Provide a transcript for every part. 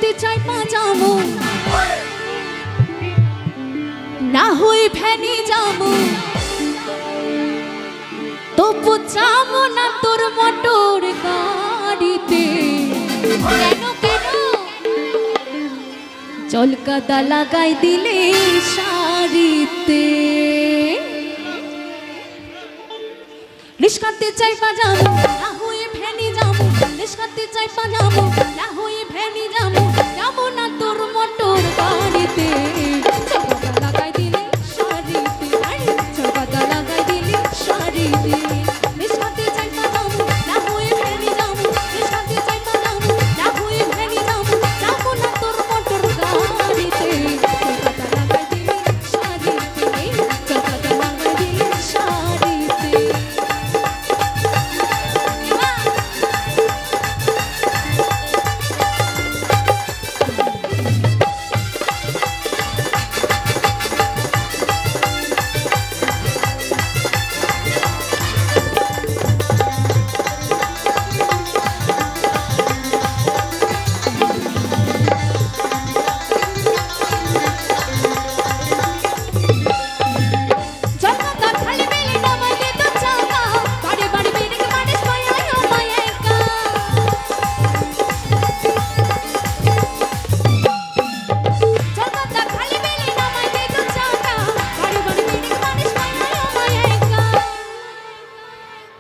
করতে চাই পাজামো না হয়ে ভ্যানে যাবো তবু যাবো না তোর মোটর গাড়িতে কেন কেন চলকাদা লাগাই দিলে শাড়িতে রিস্কাতে চাই পাজামো না হয়ে ভ্যানে যাবো রিস্কাতে চাই পাজামো না হয়ে ভ্যানে যাবো যাবো না তোর মোটর গাড়িতে চলকাদা লাগাই দিলে শাড়িতে চলকাদা লাগাই দিলে শাড়িতে রিস্কাতে চাই পাজামো না হয়ে ভ্যানে যাবো রিস্কাতে চাই পাজামো না হয়ে ভ্যানে যাবো যাবো না তোর মোটর গাড়িতে চলকাদা লাগাই দিলে শাড়িতে চলকাদা লাগাই দিলে শাড়িতে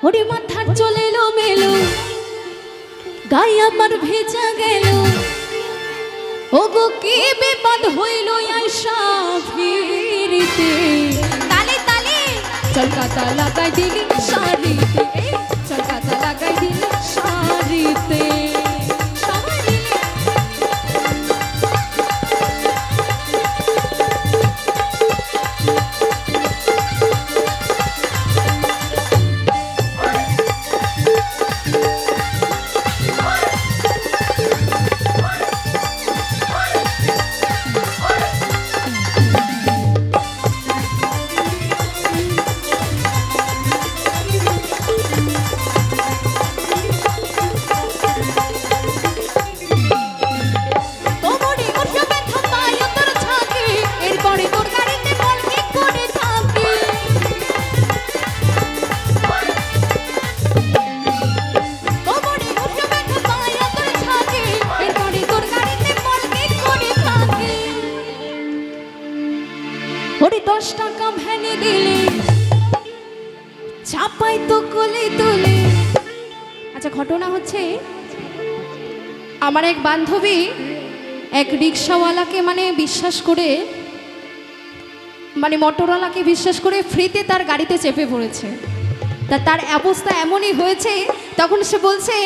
ওরে মাথার চলে এলো মেলো গায়ে আমার ভেজা গেল ওগো কি বিপদ হইল আয়সা ফিরিতে তালে তালে চলকাতা লাগাই দিলি শাড়িতে চলকাতা লাগাই দিলি শাড়িতে ওরে 10 টাকা ভ্যানে দিলে চাপাই তো কোলে তুলে। আচ্ছা ঘটনা হচ্ছে আমার এক বান্ধবী এক রিক্সাওয়ালাকে বিশ্বাস করে মোটরওয়ালাকে বিশ্বাস করে ফ্রিতে তার গাড়িতে চেপে পড়েছে। তার অবস্থা এমনই হয়েছে তখন সে বলছে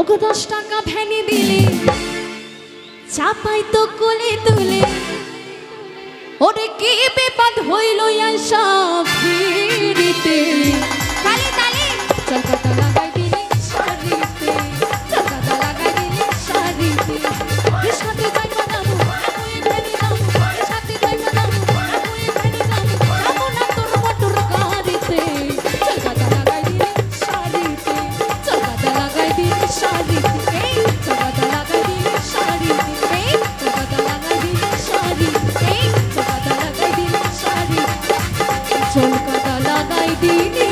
ওকে 10 টাকা ভ্যানে দিলে চাপাই তো কোলে তুলে ওরে কি বিপদ হইল আয়সা ফিরিতে তালে তালে চলকাতা লাগাই দিলে শাড়িতে চলকাতা লাগাই দিলে শাড়িতে রিস্কাতে যাই পাজামো আমি ভ্যানে যাবো রিস্কাতে যাই পাজামো আমি ভ্যানে যাবো যাবো না তোর মোটর গাড়িতে চলকাতা লাগাই দিলে শাড়িতে চলকাতা লাগাই দিলে শাড়িতে চলকাতা লাগাই দিলে শাড়িতে চলকাতা লাগাই দিলে শাড়িতে চলকাতা লাগাই দিলি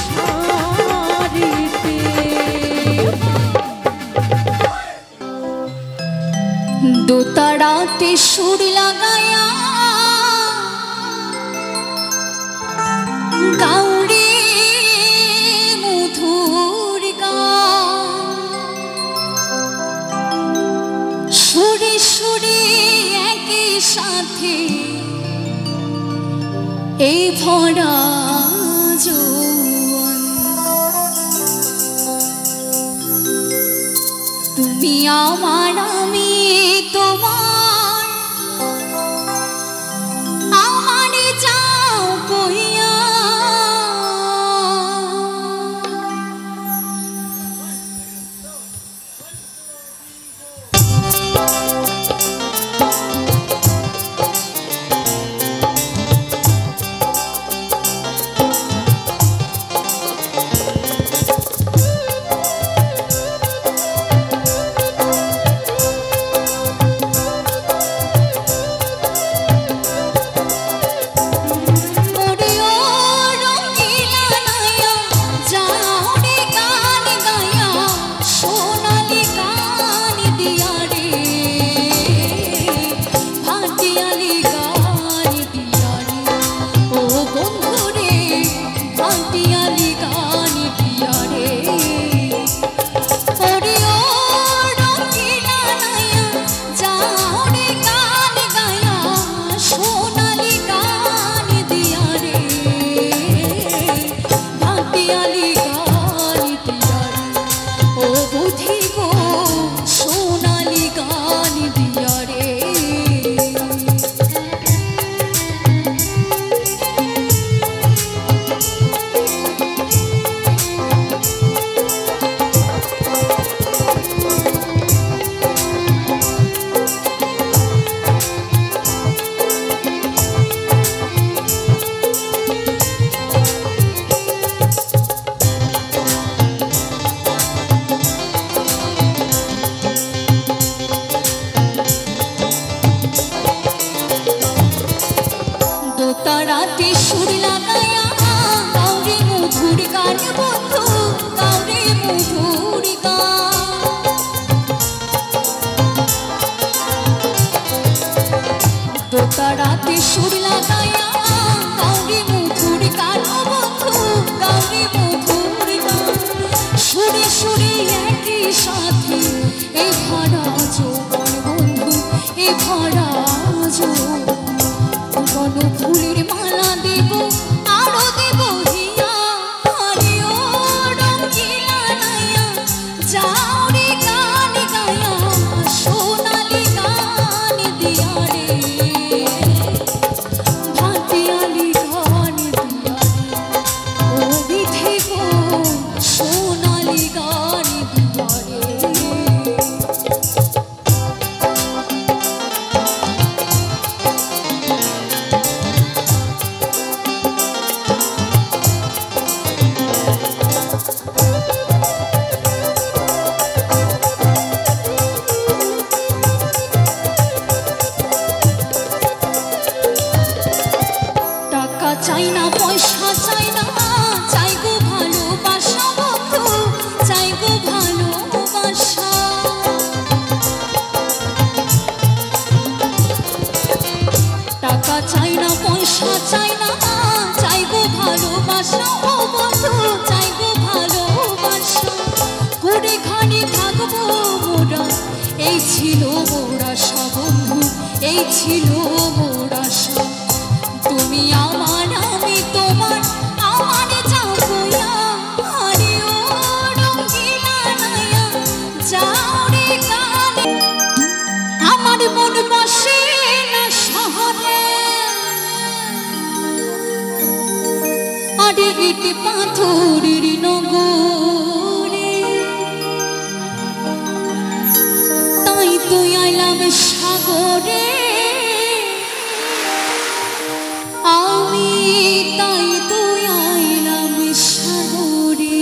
শাড়িতে দোতারাতে সুর লাগায়া গাউরে মধুর গান সুরে সুরে একই সাথে এই ভরা যৌবন তুমি আমার আমি তোমার আমারে যাও কইয়া সুর লাগাইয়া গাউরি মুখুর গান বন্ধু গাউরি মুখুর গান সুরে সুরে একই সাথে এই ভরা যৌবন বন্ধু এই ভরা যৌবন কোন ফুলের মালা দেব আরো দেব হিয়া আরে ও রঙিলা নাইয়া যাও রে গান গায়া সোনালি গান দিয়া রে ভাটিয়ালি গান দিয়া ও বিধি গো সোনালি গান দিয়া রে চাই না পয়সা চাই না চাই গো ভালোবাসা বন্ধু চাই গো ভালোবাসা টাকা চাই না পয়সা চাই না চাই গো ভালোবাসা ও বন্ধু চাই গো ভালোবাসা করে খানি থাকবো মোরা এই ছিল মোরা সব বন্ধু এই ছিল মোরা সব তুমি আমার আমি তোমার আমার যাবয়া আরে ও রঙিলা নাইয়া যাও রে গানে আমার মন বসে না শহরে আরে ইট পাথরের নগরে তাই তো আইলাম সাগরে আমি তাই তো আইলাম সাগরে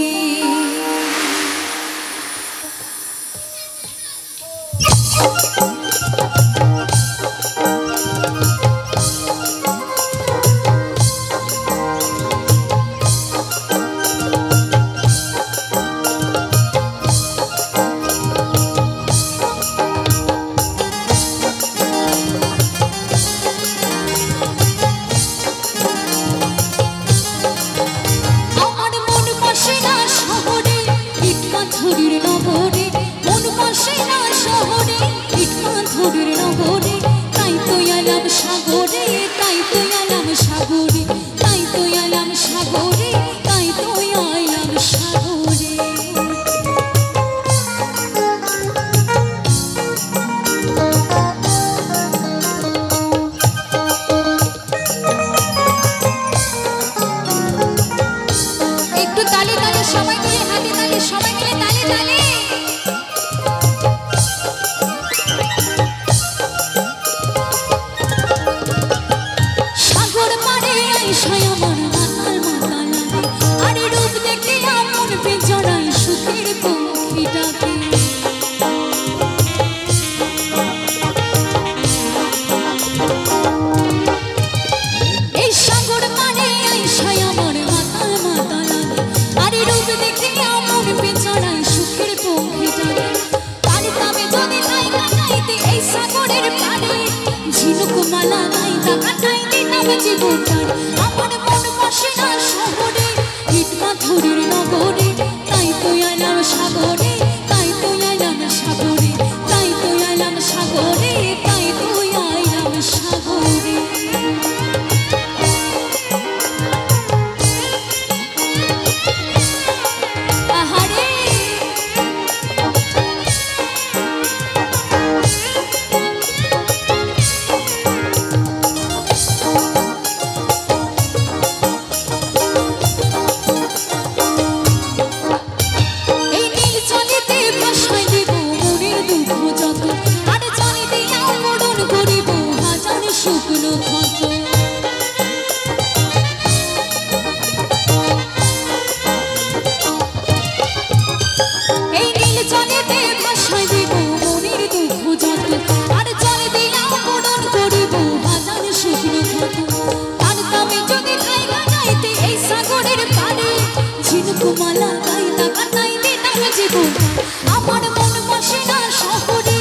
একটু তালি তালি সবাই মিলে হাতে তালি সবাই মিলে তালি তালি সাগর পাড়ে আইসাই আমার মাতাল মাতাল আরে রূপ দেখে আমার বেজড়াই সুখের পঙ্খী ডাকে এই সাগর পাড়ে আইসাই আমার মাতাল মাতাল আরে রূপ দেখে আমার বেজড়াই সুখের পঙ্খী ডাকে পারতামে যদি লাইগা যাইতে এই সাগরের পাড়ে ঝিনুক মালা গাইতা কাটাই দিতাম জীবনটার আমার মন বসে না শহরে ইট পাথরের নগরে তাই তো আইলাম সাগরে তাই তো আইলাম সাগরে তাই তো আইলাম সাগরে তাই তো আইলাম সাগরে আহারে আমার মন বসে না শহরে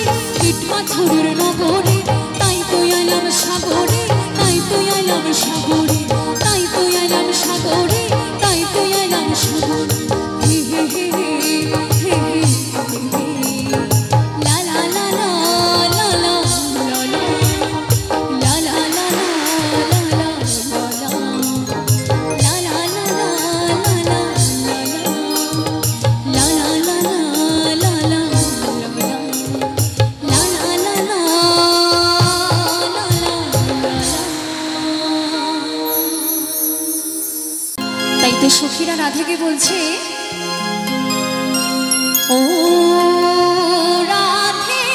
ইট পাথরের নগরে তাই তো আইলাম সাগরে তাই তো সখীরা রাধেকে বলছে, ও রাধে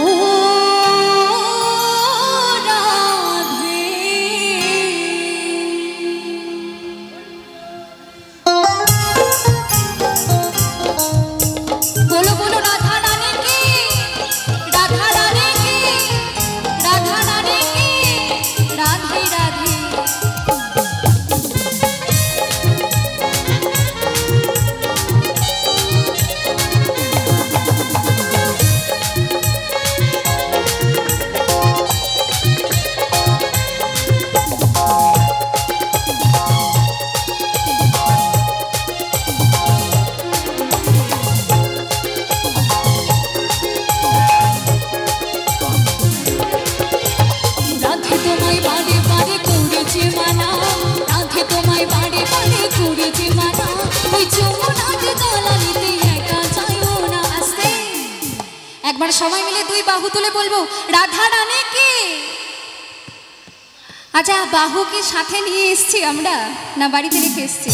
ও রাধে, বলো বলো রাধা রানী কি, রাধা রানী কি, রাধা রানী কি, রাধে রাধে। একবার সবাই মিলে দুই বাহু তুলে বলবো রাধা রানী কি। আচ্ছা, বাহু কি সাথে নিয়ে এসছি আমরা না বাড়িতে রেখে এসছি?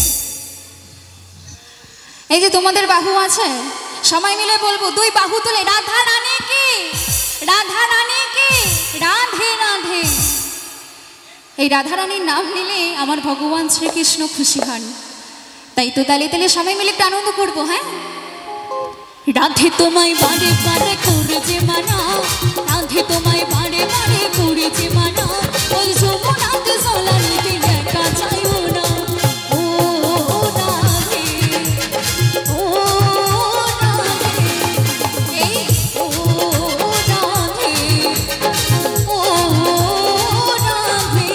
এই যে তোমাদের বাহু আছে, সবাই মিলে বলবো দুই বাহু তুলে রাধা রানী কি, রাধা রানী কি, রাধে রাধে। এই রাধা রানীর নাম নিলে আমার ভগবান শ্রীকৃষ্ণ খুশি হন, তাই তো তালে তালে সবাই মিলে একটু আনন্দ করবো। হ্যাঁ, রাধে তোমায় বারে বারে করেছে মানা, রাধে তোমায় বারে বারে করেছে মানা, ওই যমুনাতে জলা নিতে একা যাইও না। ও রাধে ও রাধে, এই ও রাধে ও রাধে।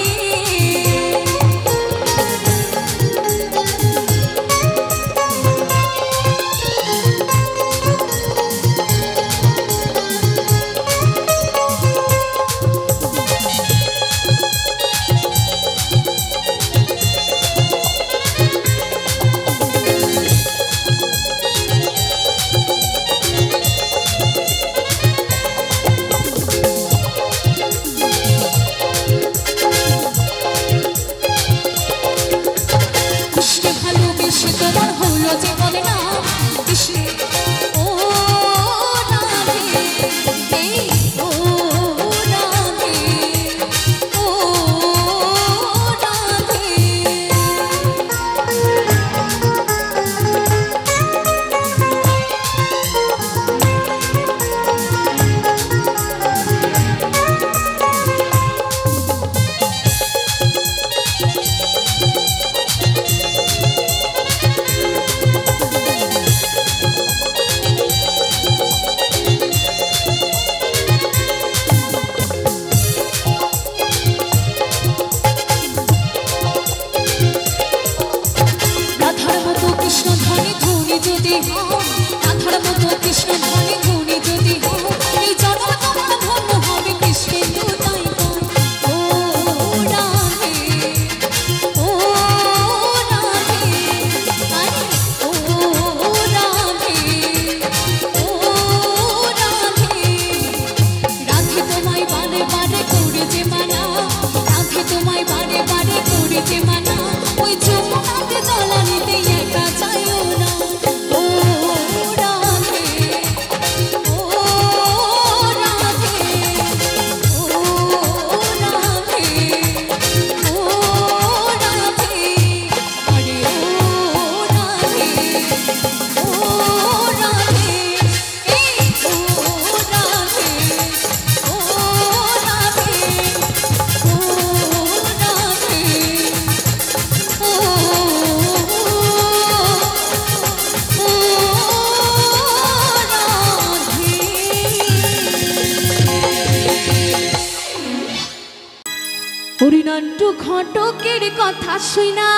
হরিনান্টু ঘটকের কথা শুনা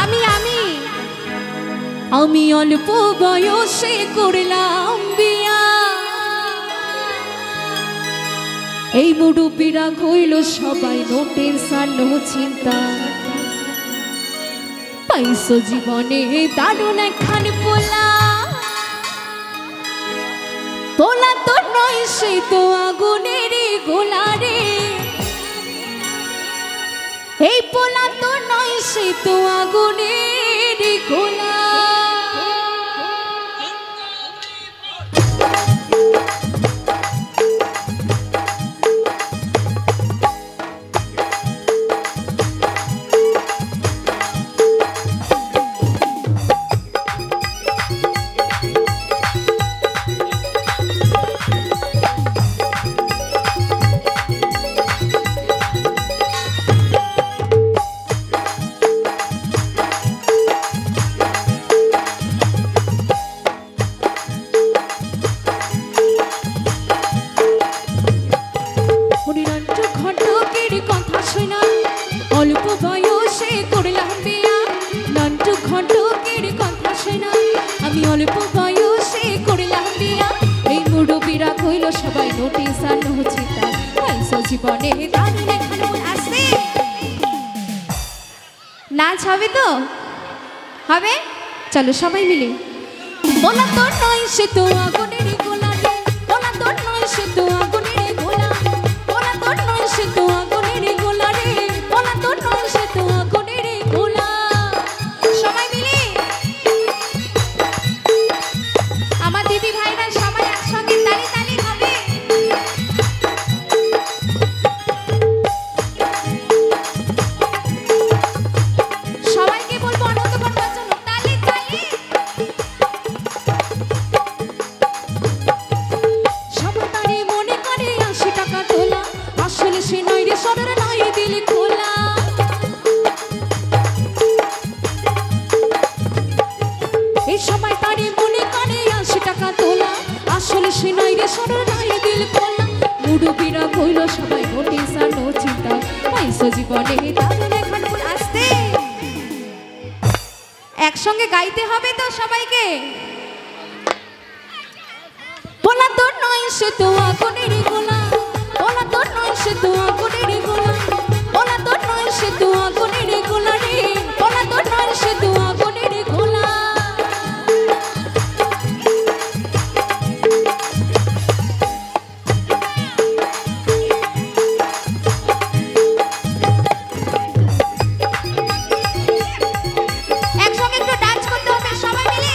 আমি আমি আমি অল্প বয়সে করলাম বিয়া। এই মুরব্বীরা কইল সবাই নো টেনশন নো চিন্তা, পাইছো জীবনে দারুণ একখান পোলা। পোলা তো নয় সে তো আগুনের গোলা রে, এই পোলা তো নয় সে তো আগুনের গোলা। অল্প বয়সে করলাম বিয়া, নান্টু ঘটকের কথা শোনা। আমি অল্প বয়সে করলাম বিয়া, এই মুরব্বীরা কইল সবাই নোটিস আর নচিতা। জীবনে আসবে নাচ হবে তো হবে, চলো সবাই মিলে। বলা তো নয় সে তো আগুনের গোলা, বলা তো নয় সে তো আগুনের গোলা, বলা তো নয় সে তো আগুনের গোলা রে, বলা তো নয় সে তো আগুনের গোলা। সবাই মিলে আমার দিদি ভাইরা সবাই একসঙ্গে তালি তালি হবে। সবাইকে বলবো আনন্দ করবার জন্য তালি তালি। সবাই তারে মনে করে ৮০ টাকা তোলা, আসলে সে নয় রে সদর নয় দিল খোলা। এই সবাই তারে মনে করে ৮০ টাকা তোলা, আসলে সে নয় রে সদর নয় দিল খোলা। মুরব্বীরা কইল সবাই নোটিস আর নচিতা, পাইছো জীবনে দারুণ এখন আসতে। একসঙ্গে গাইতে হবে তো সবাইকে। বলা তো নয় সে তো আগুনের গোলা, বলা তো নয় সে তো আগুনের গোলা, বলা তো নয় সে তো আগুনের গোলা রে, বলা তো নয় সে তো আগুনের গোলা। একসঙ্গে একটু ডান্স করতে হবে সবাই মিলে।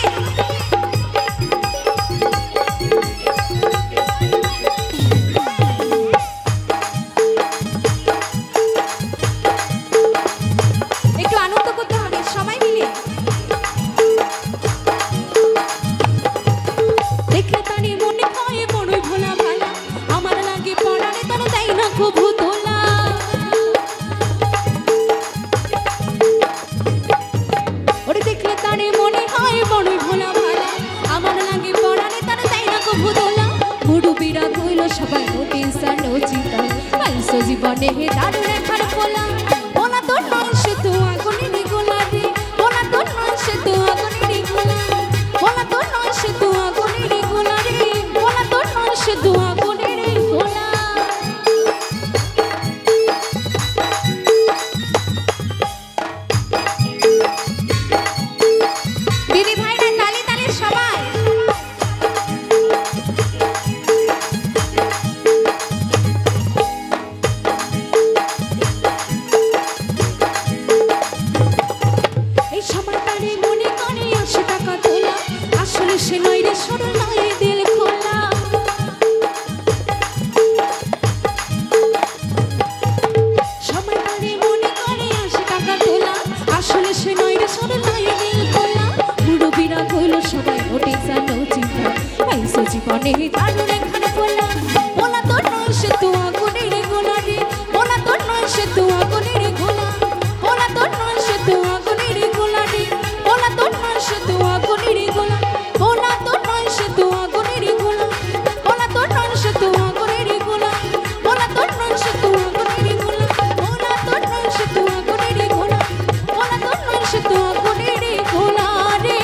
একটু আনন্দ করতে হবে সবাই মিলে। দেখলে তারে মনে হয় বড়ই ভোলা ভালা, আমার লাগে পড়ারে তার তাই না খুব তোলা। ওরে দেখলে তারে মনে হয় বড়ই ভোলা ভালা, আমার লাগে পড়ারে তার তাই না খুব তোলা। মুরব্বীরা কইল সবাই নোটিস আর নচিতা, পাইছো জীবনে দারুণ এখন খোলা। বলা তো নয় সে তো আগুনের গোলা রে, বলা তো নয় সে তো আগুনের গোলা, বলা তো নয় সে তো আগুনের গোলা রে, বলা তো নয় সে তো আগুনের গোলা। দিদি ভাইরা তালি তালি সবাই। এই সবাই তারে মনে করে ৮০ টাকা তোলা, আসলে সে নয় রে সরল নয় দিল খোলা। সবাই তারে মনে করে ৮০ টাকা তোলা, আসলে সে নয় রে সরল নয় দিল খোলা। মুরব্বীরা কইল সবাই নোটিস আর নচিতা, পাইছো জীবনে দারুণ এখন খোলা। বলা তো নয় সে তো আগুনের গোলা রে, বলা তো নয় সে তো আগুনের গোলা, বলা তো নয় সে তো আগুনের গোলা রে, বলা তো নয় সে তো আগুনের গোলা, বলা তো নয় সে তো আগুনের গোলা, বলা তো নয় সে তো আগুনের গোলা, বলা তো নয় সে তো আগুনের গোলা, বলা তো নয় সে তো আগুনের গোলা, বলা তো নয় সে তো আগুনের গোলা রে,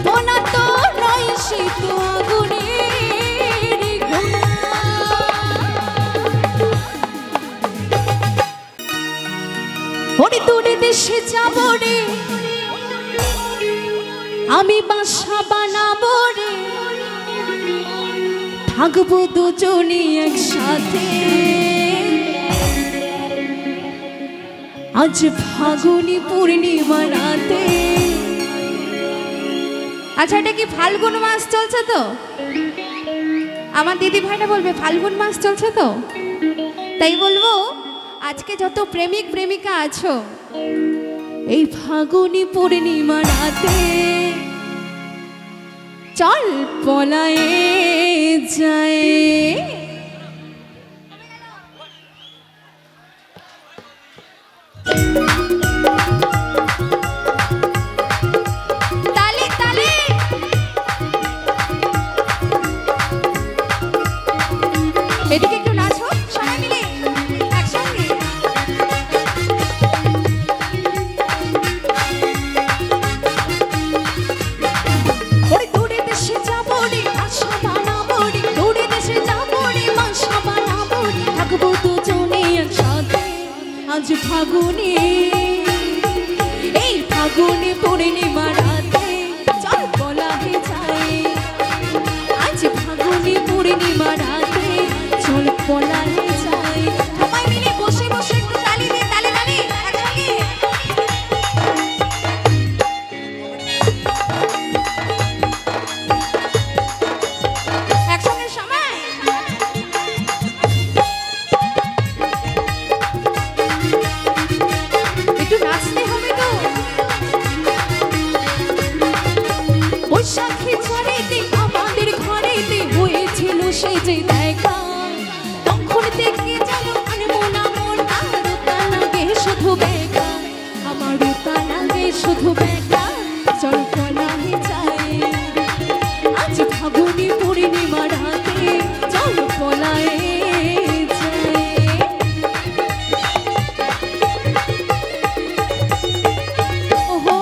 বলা তো নয় সে তো আগুনের গোলা। ওরে দূরে দেশে যাব রে, আমি বাসা বানাবো রে, থাকবো দুজনই একসাথে। আজ ফাগুনি পূর্ণিমা রাতে। আচ্ছা, এটা কি ফাল্গুন মাস চলছে তো? আমার দিদি ভাইরা বলবে ফাল্গুন মাস চলছে তো, তাই বলবো আজকে যত প্রেমিক প্রেমিকা আছো, এই ফাগুনি পূর্ণিমা রাতে চল পলায়ে যায়। তালে তালে এদিকে একটু নাচো সবাই মিলে একসঙ্গে। ওরে দূরে দেশে যাবো রে আশা বানাবো রে, দূরে দেশে যাবো রে আশা বানাবো রে, থাকবো দুজনে একসাথে আজ ফাগুনে, এই ফাগুনে পূর্ণিমা রাতে চল পলায়ে যাই। আজ ফাগুনে পূর্ণিমা রাতে চল পলায়ে যাই। সবাই মিলে বসে বসে একটু তালি দিয়ে তালে তালে একসঙ্গে। একসঙ্গে সবাই একটু নাচতে হবে তো। বৈশাখী ঝড়েতে আমাদের ঘরেতে হয়েছিল সেই যে দেখা, তখন থেকে যেন আনবো না মন, আমারও তা লাগে শুধু বেকা, আমারও তা লাগে শুধু বেকা। চল পলায়ে যাই আজ ফাগুনি পূর্ণিমা রাতে চল পলায়ে যাই। ওহো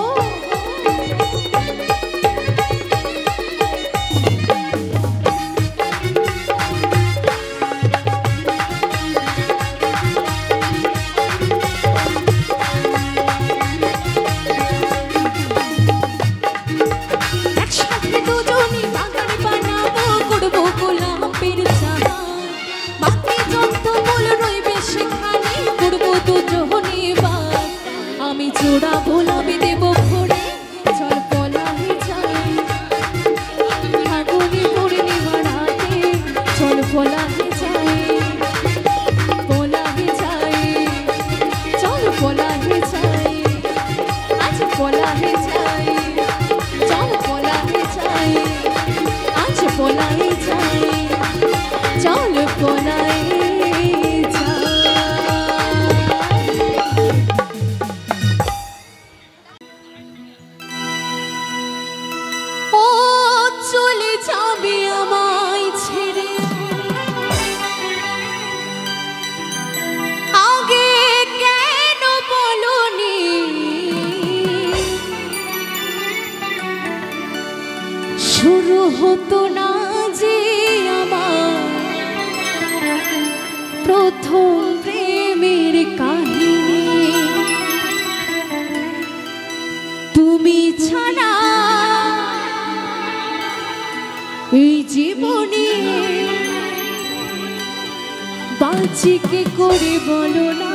একসাথে দুজনে বাগান বানাবো, করবো গোলাপের চারা, বাকি যত ফুল রইবে সেখানে করবো দুজনে বাস। আমি জোড়া গোলাপি দেবো ভরে চল পলায়ে যাই। ফাগুনি পূর্ণিমা রাতে চল পলায়ে যাই, পলায়ে যাই, চল পলায়ে যাই। আজ পলায়ে যাই, চল পলায়ে যাই। আজ পলায়ে যাই, চল পলায়ে যাই। ও চলে যাবে আমায় ছেড়ে, আগে কেন বলনি, শুরু হতো না যে আমার প্রথম প্রেমের কাহিনী। তুমি ছাড়া এই জীবনে বাঁচি কে করে বলো না।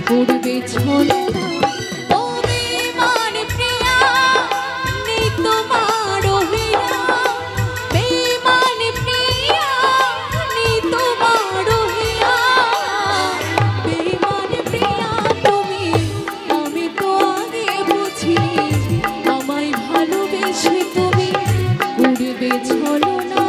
করবে ছলনা। ও বেঈমান প্রিয়া নেই তোমার হিয়া, বেঈমান প্রিয়া নেই তোমার হিয়া, বেঈমান প্রিয়া তুমি, আমি তো আগে বুঝিনি আমায় ভালোবেসে তুমি করবে ছলনা।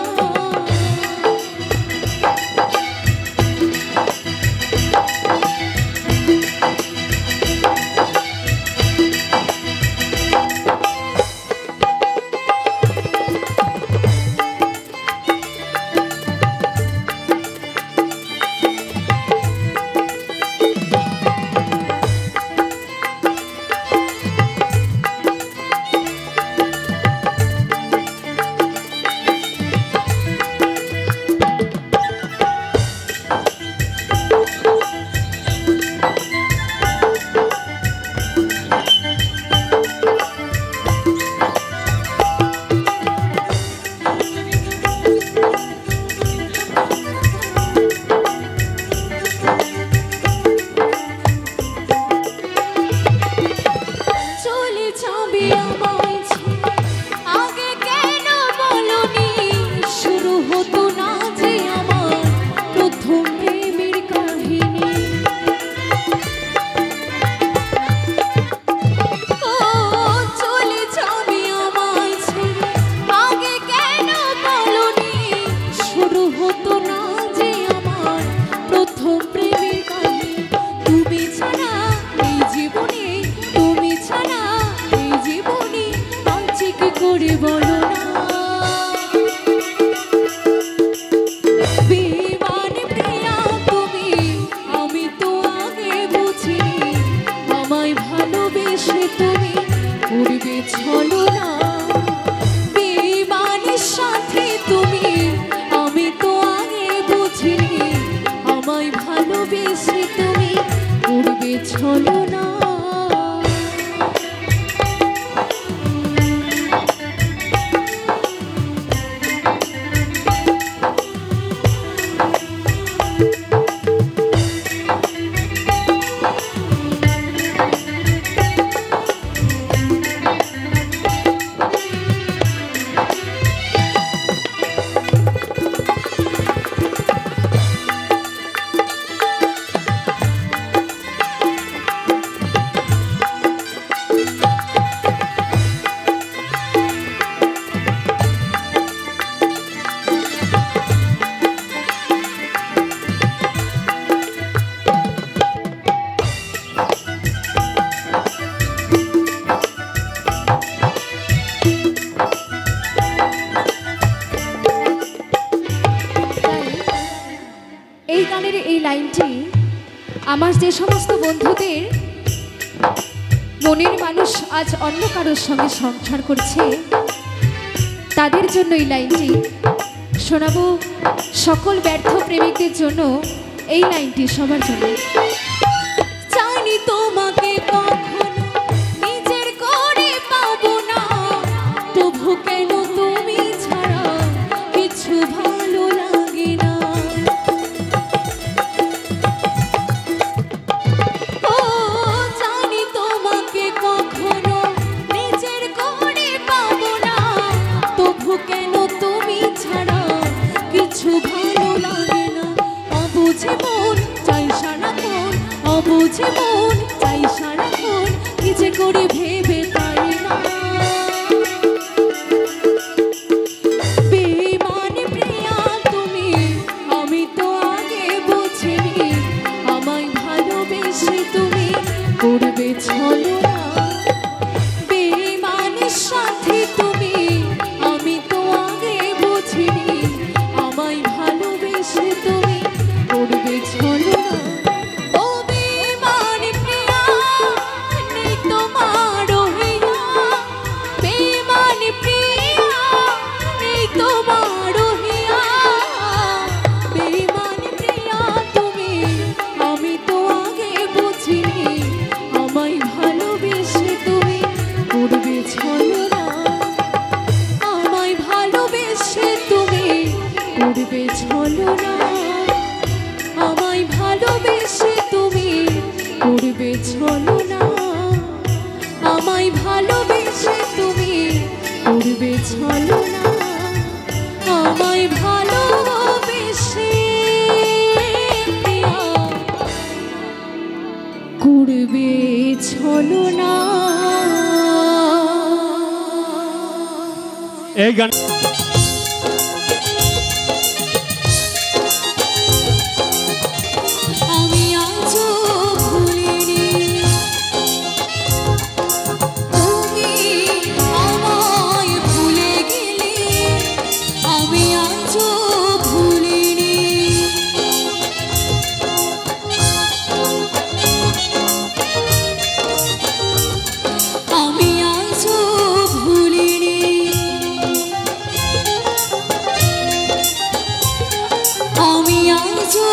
আমার যে সমস্ত বন্ধুদের মনের মানুষ আজ অন্য কারোর সঙ্গে সংসার করছে, তাদের জন্য এই লাইনটি শোনাবো। সকল ব্যর্থ প্রেমিকদের জন্য এই লাইনটি সবার জন্য। জানি তোমাকে কখনো নিজের করে পাবো না, তবু কেন তুমি ছাড়া কিছু ভালো লাগে না। ও জানি তোমাকে কখনো নিজের করে পাবো না, তবু কেন তুমি ছাড়া কিছু ভালো লাগে না। অবুঝে মন চাই সারাক্ষণ, অবুঝে মন চাই সারাক্ষণ, কি যে করে ভেবে তাই না। বেঈমান প্রিয়া তুমি, আমি তো আগে বুঝিনি আমায় ভালোবেসে তুমি করবে ছলনা। বেঈমানের সাথে তুমি, আমি তো আগে বুঝিনি আমায় ভালোবেসে তুমি করবে ছলনা। ও বেঈমান প্রিয়া নেই তোমার হিয়া, বেঈমান প্রিয়া নেই তোমার হিয়া, বেঈমান প্রিয়া তুমি, আমি তো আগে বুঝিনি আমায় ভালোবেসে করবে ছলনা। এই গান আমি আজও ভুলিনি তুমি আমায় ভুলে গেলে, আমি আজও ভুলিনি আমি আজও ভুলিনি আমি আজও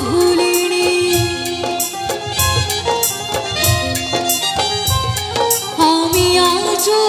ভুলিনি আমি আজও